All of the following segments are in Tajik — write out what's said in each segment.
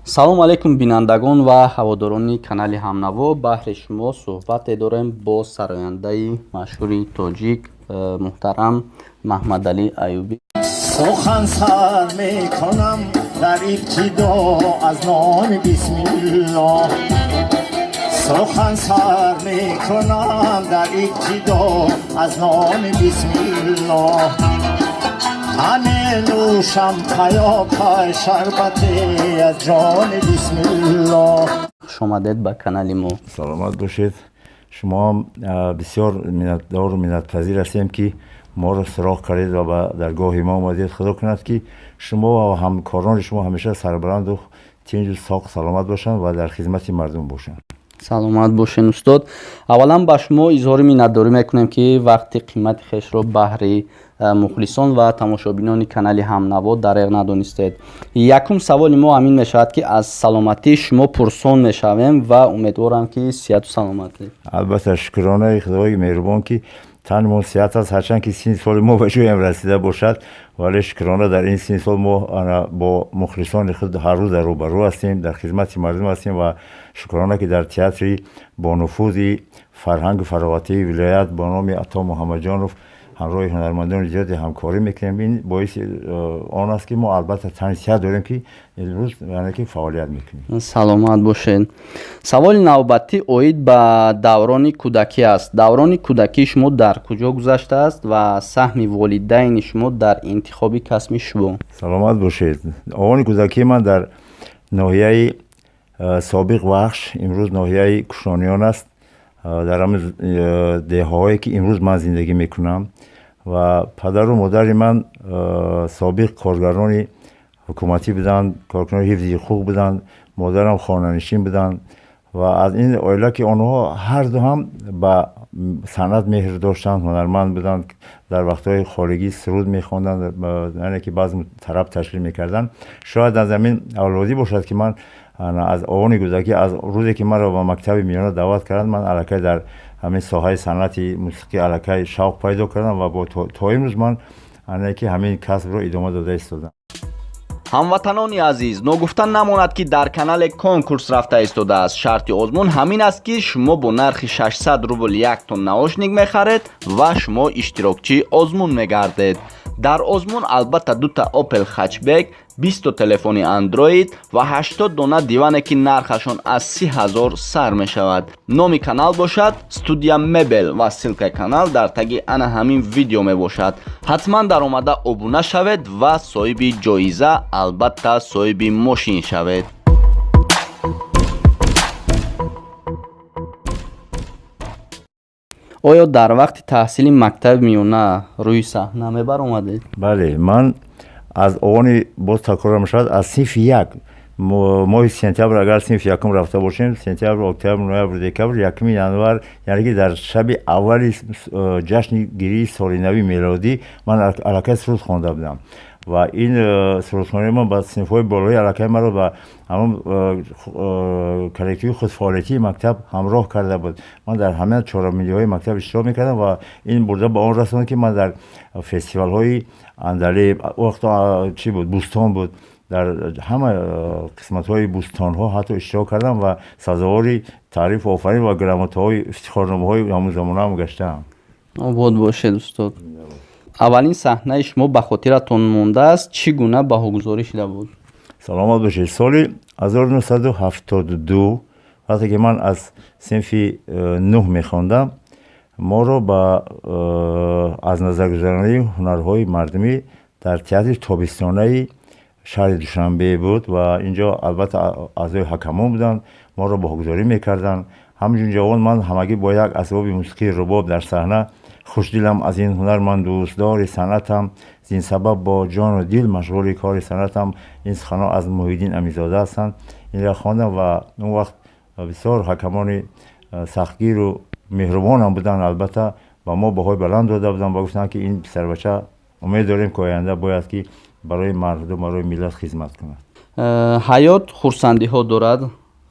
салом алейкум бинандагон ва ҳаводорони канали ҳамнаво. баҳри шумо суҳбате дорем бо сарояндаи машҳури тоҷик муҳтарам Маҳмадалӣ Аюбӣ. сухан сар мекунам дар ибтидо аз номи бисмиллоҳ. сухан сар мекунам дар ибтидо аз номи бисмиллоҳ. ҳаме нӯшам паёпай шарбате аз ҷони бисмиллоҳ. хуш омадед ба канали мо. саломат бошед. шумо бисёр миннатдору миннатпазир ҳастем ки моро суроғ кардед ва ба даргоҳи мо омадед. худо кунад ки шумо ва ҳамкорони шумо ҳамеша сарбаланду тинҷу соқ саломат бошанд ва дар хизмати мардум бошанд. саломат бошен устод. аввалан ба шумо изҳори миннатдорӣ мекунем ки вақти қимати хешро баҳри мухлисон ва тамошобинони канали ҳамнаво дареғ надонистед. якум саволи мо ҳамин мешавад ки аз саломатии шумо пурсон мешавем ва умедворам ки сиҳату саломатед. албатта шукронаи худои меҳрубон ки танмон сиҳат аст, ҳарчанд ки синни соли мо ба ҷоям расида бошад, вале шукрона дар ин синни сол мо бо мухлисони худ ҳар рӯз дар рӯбарӯ ҳастем, дар хизмати мардум ҳастем ва шукрона ки дар театри бонуфузи фарҳангу фароватии вилоят бо номи Ато Муҳаммадҷонов ҳамроҳи ҳунармандони зиёде ҳамкорӣ мекунем. ин боиси он аст ки мо албатта тани сиҳат дорем ки имрӯз яъне ки фаъолият мекунем. саломат бошед. саволи навбатӣ оид ба даврони кӯдакӣ аст. даврони кӯдакии шумо дар куҷо гузаштааст ва саҳми волидайни шумо дар интихоби касби шумо? саломат бошед. овони кӯдакии ман дар ноҳияи Собиқ Вахш, имрӯз ноҳияи Кушониён аст, дар ҳамин деҳаҳое ки имрӯз ман зиндагӣ мекунам ва падару модари ман собиқ коргарони ҳукуматӣ буданд, коргарони ҳифзи ҳуқуқ буданд, модарам хонанишин буданд ва аз ин оила ки онҳо ҳарду ҳам ба санъат меҳр доштанд, ҳунарманд буданд, дар вақтҳои холигӣ суруд мехонданд, яъне ки баъз тараб ташкил мекарданд. шояд аз ҳамин авлодӣ бошад ки ман аз овони кӯдакӣ, аз рӯзе ки маро ба мактаби миёна даъват карданд, ман аллакай дар ҳамин соҳаи санъати мусиқӣ аллакай шавқ пайдо кардам ва то имрӯз ман яъне ки ҳамин касбро идома дода истодам. ҳамватанони азиз, ногуфта намонад ки дар канале конкурс рафта истодааст. шарти озмун ҳамин аст ки шумо бо нархи 600 рубл як тон наушник мехаред ва шумо иштирокчии озмун мегардед. дар озмун албатта дута Opel Hatchback, 20 телефони Android ва 80 дона диване ки нархашон аз 30,000 сар мешавад. номи канал бошад Студия Мебел ва ссилкаи канал дар таги ана ҳамин видео мебошад. ҳатман даромада обуна шавед ва соҳиби ҷоиза, албатта соҳиби мошин шавед. оё дар вақти таҳсили мактаби миёна рӯи саҳна мебаромадед? бале, ман аз овони боз такрор мешавад, аз синфи як моҳи сентябр, агар синфи якум рафта бошем, сентябр, октябр, ноябр, декабр, 1 январ, яъне ки дар шаби аввали ҷашни гирии соли нави мелодӣ ман аллакай суруд хонда будам ва ин сурудхонаи ман ба синфҳои болоӣ аллакай маро ба ҳамон коллективи худфаъолиятии мактаб ҳамроҳ карда буд. ман дар ҳама чорамилиҳои мактаб иштирок мекардам ва ин бурда ба он расонд ки ман дар фестивалҳои Андалеб, вақто чӣ буд, Бӯстон буд, дар ҳама қисматҳои бӯстонҳо ҳатто иштирок кардам ва сазовори таърифу офарин ва грамотаҳои ифтихорномаҳои ҳамон замонаам гаштаам. обод бошед устод. аввалин саҳнаи шумо ба хотиратон мондааст, чӣ гуна баҳогузорӣ шуда буд? саломат бошед. соли 1972 вақте ки ман аз синфи 9 мехондам, моро ба аз назаргузаронии ҳунарҳои мардумӣ дар театри тобистонаи шаҳри Душанбе буд ва инҷо албатта аъзои ҳакамон буданд, моро боҳогузорӣ мекарданд. ҳамчун ҷавон ман ҳамагӣ бо як асбоби мусиқии рубоб дар саҳна хушдилам аз ин ҳунар, ман дӯстдори санъатам, зин сабаб бо ҷону дил машғули кори санъатам. ин суханҳо аз Муҳиддин Амизода ҳастанд. инро хондам ва он вақт бисёр ҳакамони сахтгиру меҳрубонам буданд, албатта ба мо баҳои баланд дода буданд ва гуфтанд ки ин писарбача умед дорем ки оянда бояд ки барои мардум, барои миллат хизмат кунад. ҳаёт хурсандиҳо дорад,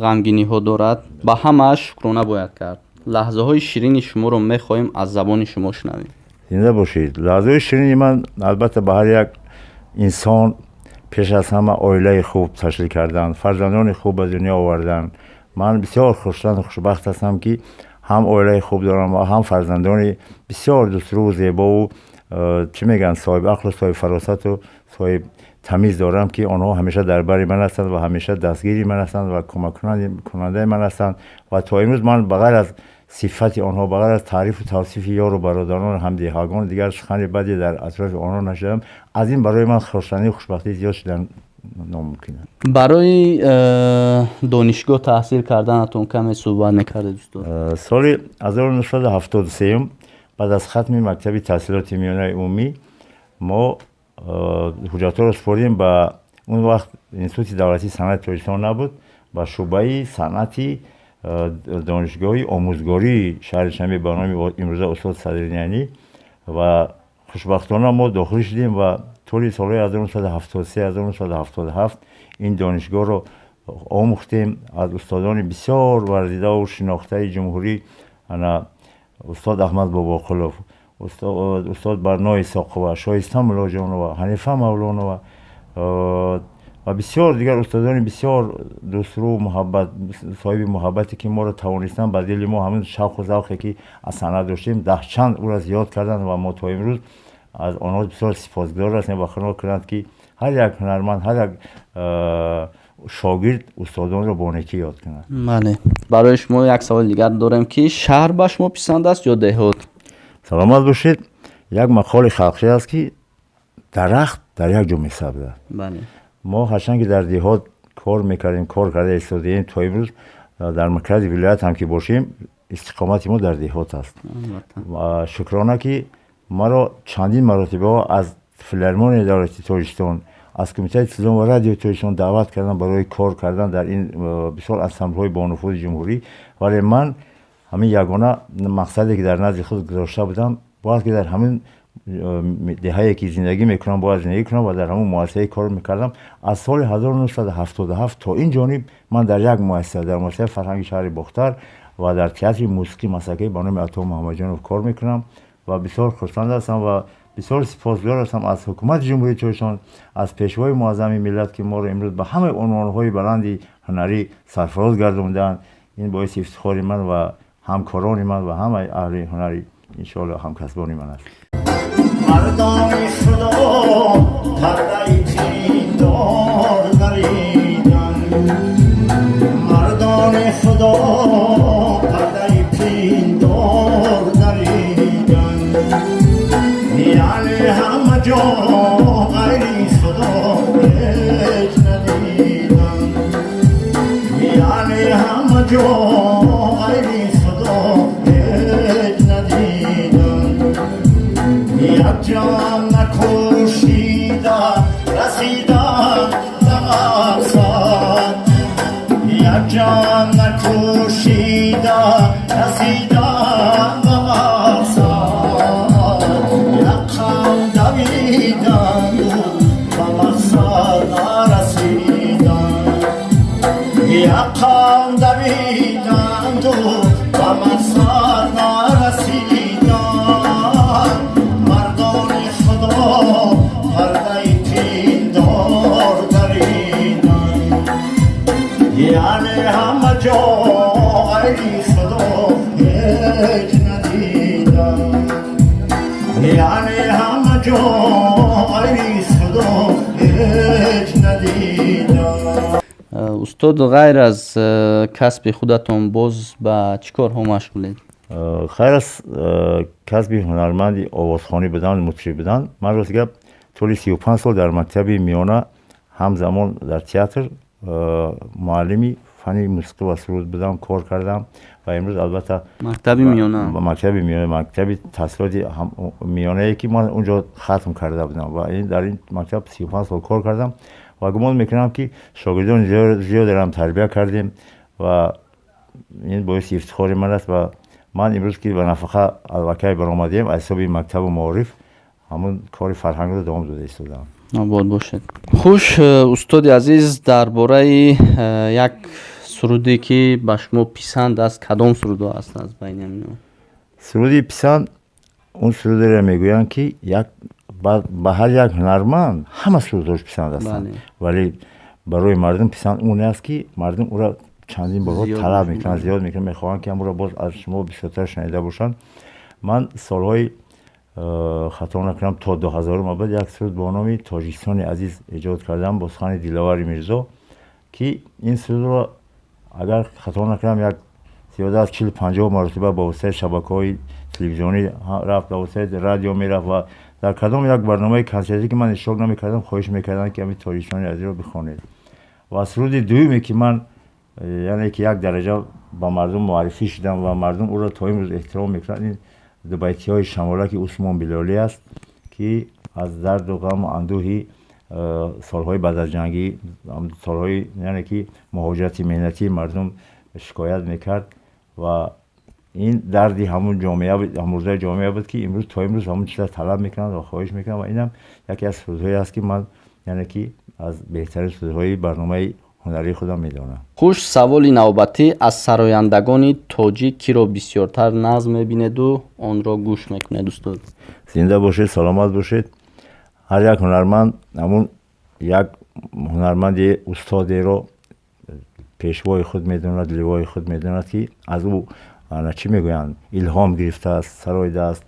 ғамгиниҳо дорад, ба ҳамааш шукрона бояд кард. лаҳзаҳои ширини шуморо мехоҳем аз забони шумо шунавем. зинда бошед. лаҳзаҳои ширини ман албатта ба ҳар як инсон پیش از همه عائله خوب تشکیل کردن، فرزندان خوب به دنیا آوردن. من بسیار خوشبخت و خوشبخت هستم که هم عائله خوب دارم و هم فرزندان بسیار دوسترو و زیبا و چی میگن صاحب عقل و صاحب فراست و صاحب تمیز دارم که آنها همیشه در بر من هستند و همیشه دستگیری من هستند و کمک کننده من هستند و تا امروز من بغیر از صفت آنها، بغیر از تعریف و توصیف یار و برادران همدیگران دیگر سخن بدی در اطراف آنها نشدم. از این برای من خرسندی و خوشبختی زیاد شدن ناممکنه. برای دانشگاه تحصیل کردنتون کمی صحبت نکرده دوستان؟ سال 1973 بعد از ختم مکتب تحصیلات میانه عمومی ما حجت رو سپردیم به اون وقت انستیتوت دولتی صنعت تاجیکستان نبود، با شعبه صنعتی دانشگاهی آموزگاری شهر شنبه به نام امروزه استاد صدرنیانی و خوشبختانه ما داخل شدیم و طول سالهای 1973 1977 این دانشگاه رو آموختیم از استادان بسیار ورزیده و شناخته جمهوری، استاد احمد باباقلوف، استاد برنای ساقوه، شایسته ملاجان و حنیفه مولانا و بسیار دیگر استادان بسیار دوسترو محبت صاحب محبتی که ما رو توانستن به دل ما همین شوق و ذوقی که از صنعت داشتیم ده چند او را زیاد کردن و ما تا امروز از آنها بسیار سپاسگزار هستیم و خواهش کردند که هر یک هنرمند، هر یک شاگرد استادان رو با نیکی یاد کنند. بله. برای شما یک سوال دیگر دارم که شهر به شما پسند است یا دهات؟ سلامت باشید. یک مقال خلقی است که درخت در یک جا می‌سبزد. بله. ما هرچند که در دهات کار میکردیم، کار کرده ایستادیم تا امروز در مرکز ولایت هم که باشیم استقامت ما در دهات است و شکرانه که ما را چندین مرتبه از فیلارمونی دولتی تاجیکستان، از کمیته تلویزیون و رادیو تاجیکستان دعوت کردن برای کار کردن در این بسیار انسامبل‌های با نفوذ جمهوری، ولی من همین یگانه مقصدی که در نزد خود گذاشته بودم باید که در همین دهه‌ای که زندگی میکنم باید زندگی کنم و در همون مؤسسه کار میکردم. از سال 1977 تا این جانب من در یک مؤسسه، در مؤسسه فرهنگی شهر باختر و در تئاتر موسیقی مسلکی به نام عطا محمدجانov کار میکنم و بسیار خرسند هستم و بسیار سپاسگزار هستم از حکومت جمهوری تاجیکستان، از پیشوای معظم ملت که ما رو امروز به همه عنوان‌های بلندی هنری سرفراز گردوندن. این باعث افتخار من و همکاران من و همه اهل هنری ان شاء الله همکسبان من است. مردان خدا پرده پیندار دریدن، مردان خدا پرده پیندار دریدن، یعنی همه جا غیر خدا هیچ ندیدن، یعنی همه جا غیر خدا هیچ ندیدن. یک جان نکوشیده رسیدن به مقصد، یک جان نکوشیده رسیدن به مقصد، یک قم دویدن به مقصد نرسیدن، یک قم دویدن به مقصد نرسیدن. یعنی همه جا غیر خدا هیچ ندیدن، یعنی همه جا غیر خدا هیچ ندیدن. استاد غیر از کسب خودتون باز به چیکار ها مشغولید؟ خیر از کسب هنرمندی آوازخوانی بدن، مطرب بدن، من روز گپ طول 35 سال در مکتب میانه همزمان در تئاتر معلمی فنی موسیقی و سرود بدم کار کردم و امروز البته مکتب میانه مکتب تحصیلات میانه ای که من اونجا ختم کرده بودم و این در این مکتب 35 سال کار کردم و گمان میکنم که شاگردان زیاد هم تربیت کردیم و این باعث افتخار من است و من امروز که به نفقه الوکای برآمدیم از حساب مکتب و معارف همون کار فرهنگ رو دوام داده ایستادم. آباد باشد. خوش استاد عزیز، درباره یک سرودی که به شما پسند است کدام سرود است از بین اینا؟ سرودی پسند اون سرودی را میگویند که یک ба ҳар як ҳунарманд ҳама сӯзаш писанд астанд, вале барои мардум писанд он аст ки мардум ӯро чандин борҳо талаб мекунанд, зиёд мекунанд, мехоҳанд ки ҳамуро боз аз шумо бисёртар шунида бошанд. ман солҳои хато накунам то 2000 баъд як сӯз бо номи Тоҷикистони азиз эҷод кардам бо сухани Диловари Мирзо, ки ин сӯзро агар хато накунам як зиёда аз 40-50 маротиба ба воситаи шабакаҳои телевизионӣ рафт, ба воситаи радио мерафт ва дар кадом як барномаи консертӣ ки ман иштирок намекардам хоҳиш мекардам ки ҳамин Тоҷикистони азизро бихонед. ва суруди дуюме ки ман яъне ки як дараҷа ба мардум муаррифӣ шудам ва мардум ӯро то имрӯз эҳтиром мекунанд, ин дубайтиҳои шамолаки Усмон Билолӣ аст, ки аз дарду ғаму андӯҳи солҳои баъдазҷангӣ, солҳои яъне ки муҳоҷирати меҳнатии мардум шикоят мекард ва ин дарди ҳамун ҷомеа, ҳамрӯзаи ҷомеа буд, ки имрӯз то имрӯз ҳамун чиза талаб мекунанд ва хоҳиш мекунанд ва инам яке аз сӯзҳое аст, ки ман яъне ки аз беҳтарин сӯзҳои барномаи ҳунарии худам медонам. хуш, саволи навбатӣ аз сарояндагони тоҷик киро бисёртар назм мебинеду онро гӯш мекунед устод? зинда бошед, саломат бошед. ҳар як ҳунарманд ҳамун як ҳунарманди устодеро пешвои худ медонад, ливои худ медонад, ки аз ӯ чӣ мегӯянд илҳом гирифтааст, саройдааст.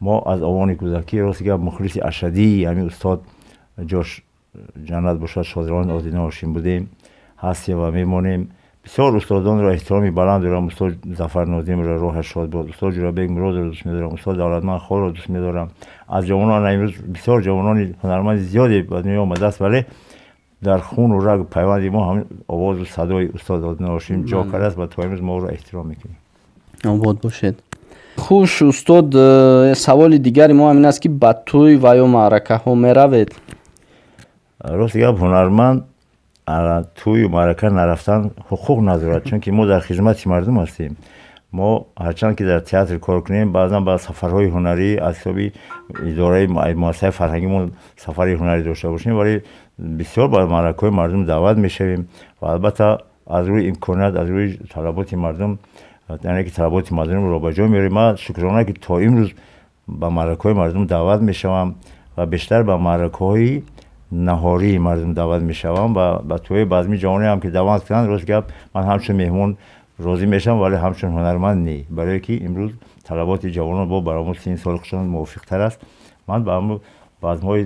мо аз овони кӯдакӣ рости гап мухлиси ашадии ҳамин устод ҷош ҷаннат бошад Шодравон Одина Ҳошим будем, ҳастем ва мемонем. бисёр устодонро эҳтироми баланд дорам. устод Зафар Нозимро роҳаш шод бод, устод Ҷурабек Муродро дӯст медорам, устод Давлатманд Холро дӯст медорам. аз ҷавонон имрӯз бисёр ҷавонони ҳунарманди зиёде ба дунё омадааст, вале дар хуну рагу пайванди мо ҳамин овозу садои устод Одина Ҳошим ҷо кардааст ва то имрӯз мо ӯро эҳтиром мекунем. обод бошед. хуш устод, саволи дигари мо ҳамин аст ки ба тӯй ва ё маъракаҳо меравед? рости гап ҳунарманд тӯю маърака нарафтан ҳуқуқ надорад, чунки мо дар хизмати мардум ҳастем. мо ҳарчанд ки дар театр кор кунем, баъзан ба сафарҳои ҳунарӣ аз ҳисоби идораи муассисаи фарҳангимон сафари ҳунарӣ дошта бошем, вале бисёр ба маъракаҳои мардум даъват мешавем ва албатта аз рӯи имконият, аз рӯи талаботи мардум, яъне ки талаботи мардумро ба ҷо меорем. ман шукрона ки то имрӯз ба маъракаҳои мардум даъват мешавам ва бештар ба маъракаҳои наҳории мардум даъват мешавам ва ба тӯи баъзми ҷавоне ҳам ки даъват кунанд, рост гап ман ҳамчун меҳмон розӣ мешавам, вале ҳамчун ҳунарманд не, барое ки имрӯз талаботи ҷавонон бо баромади синни соли худшон мувофиқтар аст. ман ба ҳамун базмҳои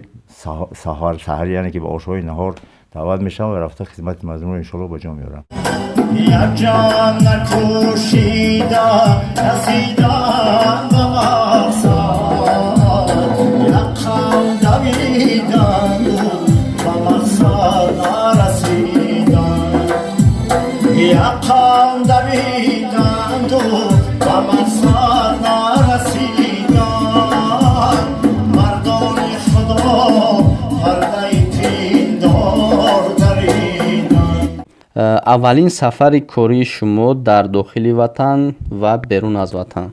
саҳарӣ, яъне ки ба ошҳои наҳор даъват мешавам ва рафта хизмати мардумро иншоалло ба ҷо меорам. یک جان نکوشیده رسیدن به مقصد، یک خم دویدن به مقصد نرسیدن، یک خم دویدن به مقصد نرسیدن. مردان خدا پرده تیندار دریدن. аввалин сафари кории шумо дар дохили ватан ва берун аз ватан?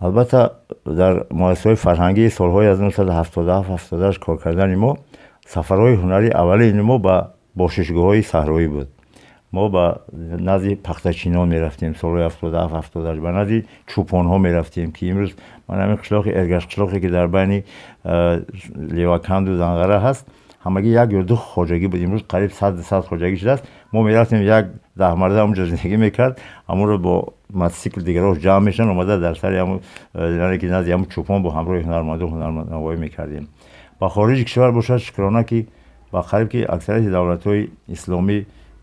албатта дар муассисаҳои фарҳангии солҳои 1977-78 кор кардани мо сафарҳои ҳунарӣ аввалини мо ба бошишгоҳҳои саҳроӣ буд. мо ба назди пахтачинон мерафтем солҳои 77-78, ба назди чӯпонҳо мерафтем, ки имрӯз ман ҳамин қишлоқи Эргаш қишлоқе ки дар байни Леваканду Занғара ҳаст, ҳамагӣ як ё ду хоҷагӣ буд. имрӯз қариб 100 хоҷагӣ шудааст. мо мерафтем, як 10 марда ҳамунҷо зиндагӣ мекард, ҳамонро бо мотосикл дигарош ҷамъ мешан, омада дар сари яъне ки назди ҳамун чӯпон бо ҳамроҳи ҳунармандон ҳунарнавоӣ мекардем. ба хориҷи кишвар бошад, шукрона ки ба қариб ки аксарияти давлатҳои исломӣ,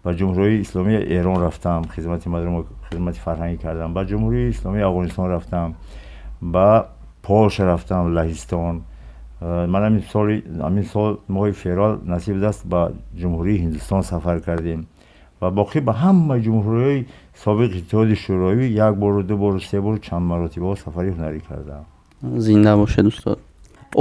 ба ҷумҳурии исломии Эрон рафтам, хизмати мардум, хизмати фарҳангӣ кардам. ба ҷумҳурии исломии Афғонистон рафтам, ба Полша рафтам, Лаҳистон. ман ҳамин сол моҳи феврал насиб будаст ба ҷумҳурии Ҳиндустон сафар кардем ва боқӣ ба ҳамаи ҷумҳуриҳои собиқи иттиҳоди шӯравӣ як бору ду бору се бору чанд маротиба сафари ҳунарӣ кардам. зинда бошед устод.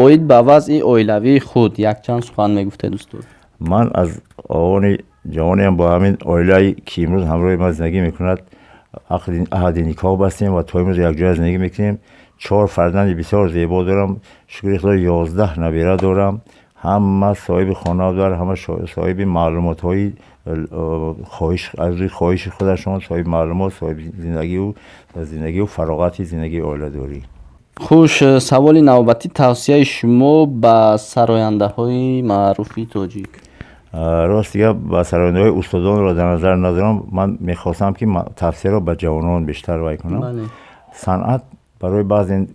оид ба вазъи оилавии худ якчанд сухан мегуфтед устод? ман аз овони ҷавонеам бо ҳамин оилае ки имрӯз ҳамроҳи ман зиндагӣ мекунад аҳди никоҳ бастем ва то имрӯз якҷоя зиндагӣ мекунем. 4 фарзанди бисёр зебо дорам, шукри Худо 11 набира дорам. ҳама соҳиби хона буданд, ҳама соҳиби маълумотҳои аз рӯи хоҳиши худашон, соҳиби маълумот, соҳиби зиндагию фароғати зиндагии оиладорӣ. хуш, саволи навбатӣ тавсияи шумо ба сарояндаҳои маъруфи тоҷик. рост дига ба сарояндаҳои устодонро дар назар надорам. Ман мехостам ки тавсияро ба ҷавонон бештар вай кунам. санъат барои баъзе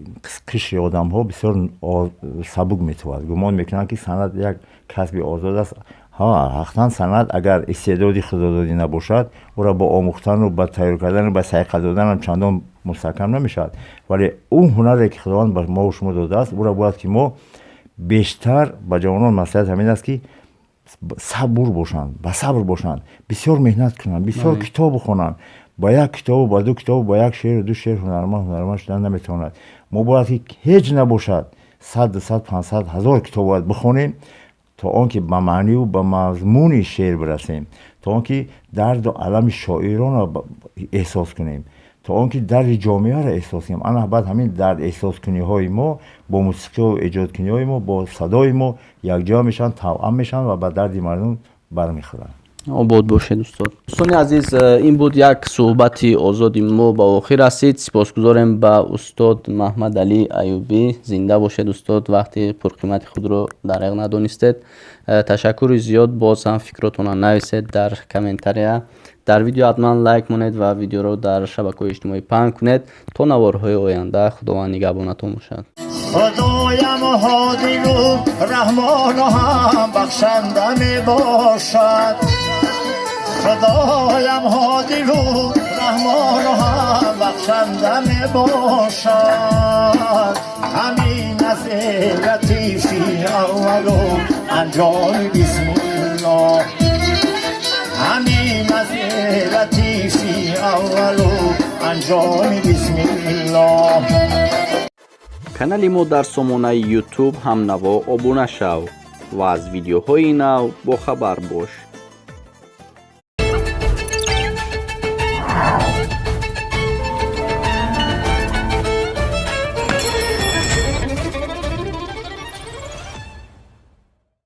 қишри одамҳо бисёр сабук метавад. гумон мекунанд ки санъат як касби озод аст. ҳақтан санъат агар истеъдоди худододӣ набошад, ӯро ба омӯхтану ба тайёр кардану ба сайқа доданам чандон мустаҳкам намешавад. вале он ҳунаре ки худованд ба мову шумо додааст, ӯро бояд ки мо бештар ба ҷавонон маслиҳат ҳамин аст ки сабур бошанд, ба сабр бошанд, бисёр меҳнат кунанд, бисёр китоб бихонанд. ба як китобу ба ду китобу ба як шеъру ду шеър ҳунарманд шудан наметавонад. мо бояд ки ҳеҷ набошад 100, 200, 500, 1000 китоб бояд бихонем то он ки ба маъниву ба мазмуни шеър бирасем, то он ки дарду алами шоиронро эҳсос кунем, то он ки дарди ҷомеаро эҳсос кунем. ана баъд ҳамин дард эҳсоскуниҳои мо бо мусиқию эҷодкуниҳои мо, бо садои мо якҷоя мешаванд, тавъам мешаванд ва ба дарди мардум бармехӯранд. обод бошед устод. дӯстони азиз, ин буд як суҳбати озоди мо ба охир расид. сипосгузорем ба устод Маҳмад Али Аюбӣ. зинда бошед устод, вақти пурқимати худро дариғ надонистед. ташаккури зиёд. боз ҳам фикротонро нависед дар комментария. дар видео ҳатман лайк монед ва видеоро дар шабакаҳои иҷтимоӣ паҳн кунед. то наворҳои оянда, худованд нигаҳбонатон бошад. خدایم هادی و رحمان و هم بخشنده می باشد. خدایم هادی و رحمان و هم بخشنده می باشد. همین از لطیفی اول و انجام بسم الله. همین از لطیفی اول و انجام بسم الله. канали мо дар сомонаи YouTube ҳамнаво обуна шав ва аз видеоҳои нав бохабар бош.